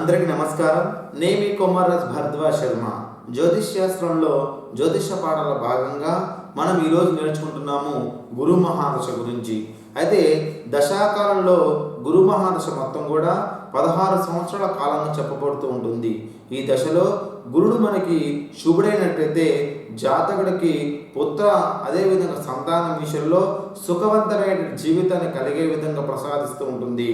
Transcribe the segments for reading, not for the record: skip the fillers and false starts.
అందరికీ నమస్కారం. నేను మీ కుమారరాజ్ భరద్వాజ్ శర్మ. జ్యోతిష్ శాస్త్రంలో జ్యోతిష పాఠాల భాగంగా మనం ఈరోజు నేర్చుకుంటున్నాము గురు మహాదశ గురించి. అయితే దశాకాలంలో గురు మహాదశ మొత్తం కూడా 16 సంవత్సరాల కాలంగా చెప్పబడుతూ ఉంటుంది. ఈ దశలో గురుడు మనకి శుభుడైనట్లయితే జాతకుడికి పుత్ర అదేవిధంగా సంతానం విషయంలో సుఖవంతమైన జీవితాన్ని కలిగే విధంగా ప్రసాదిస్తూ ఉంటుంది.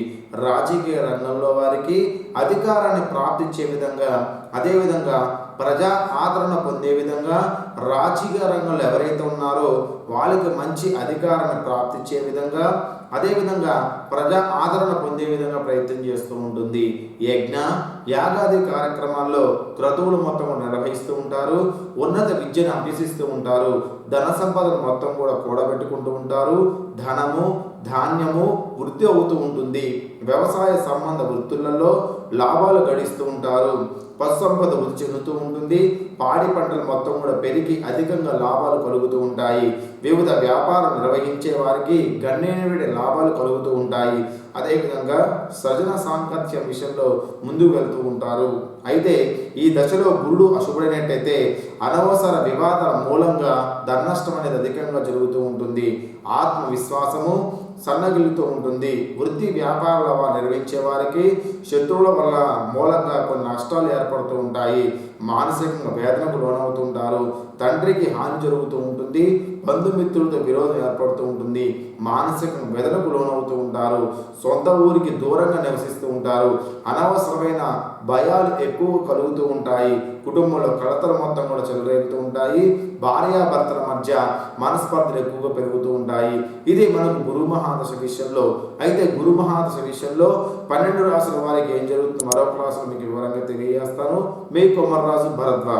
రాజకీయ రంగంలో వారికి అధికారాన్ని ప్రాప్తించే విధంగా, అదేవిధంగా ప్రజా ఆదరణ పొందే విధంగా, రాజకీయ రంగంలో ఎవరైతే ఉన్నారో వాళ్ళకి మంచి అధికారాన్ని ప్రాప్తించే విధంగా, అదేవిధంగా ప్రజా ఆదరణ పొందే విధంగా ప్రయత్నం చేస్తూ ఉంటుంది. యజ్ఞ యాగాది కార్యక్రమాల్లో క్రతువులు మొత్తం నిర్వహిస్తూ ఉంటారు. ఉన్నత విద్యను అభ్యసిస్తూ ఉంటారు. ధన సంపదను మొత్తం కూడా కూడబెట్టుకుంటూ ఉంటారు. ధనము ధాన్యము వృద్ధి అవుతూ ఉంటుంది. వ్యవసాయ సంబంధ వృత్తులలో లాభాలు గడిస్తూ ఉంటారు. పశు సంపద వృద్ధి చెందుతూ ఉంటుంది. పాడి పంటలు మొత్తం కూడా పెరిగి అధికంగా లాభాలు కలుగుతూ ఉంటాయి. వివిధ వ్యాపారం నిర్వహించే వారికి గణనీయమైన లాభాలు కలుగుతూ ఉంటాయి. అదేవిధంగా సృజన సాంకేతిక విషయంలో ముందుకు వెళ్తూ ఉంటారు. అయితే ఈ దశలో గురుడు అశుభుడైనట్టయితే అనవసర వివాదాల మూలంగా ధననష్టం అనేది అధికంగా జరుగుతూ ఉంటుంది. ఆత్మవిశ్వాసము సన్నగిలుతూ ఉంటుంది. వృత్తి వ్యాపారాల వారు నిర్వహించే వారికి శత్రువుల వల్ల మూలంగా కొన్ని నష్టాలు ఏర్పడుతూ ఉంటాయి. మానసికంగా వేదనకు లోనవుతూ ఉంటారు. తండ్రికి హాని జరుగుతూ ఉంటుంది. బంధుమిత్రులతో విరోధం ఏర్పడుతూ ఉంటుంది. మానసిక వేదనకు లోనవుతూ ఉంటారు. సొంత ఊరికి దూరంగా నివసిస్తూ ఉంటారు. అనవసరమైన భయాలు ఎక్కువ కలుగుతూ ఉంటాయి. కుటుంబంలో కలతలు మొత్తం కూడా చెలరేగుతూ ఉంటాయి. భార్యాభర్తల మధ్య మనస్పర్ధలు ఎక్కువగా పెరుగుతూ ఉంటాయి. ఇది మనకు గురు మహాదశ విషయంలో. అయితే గురు మహాదశ విషయంలో 12 రాసుల వారికి ఏం జరుగుతుంది మరో క్లాసులో మీకు వివరంగా తెలియజేస్తాను. మీ కుమారరాజు భరద్వాజ్.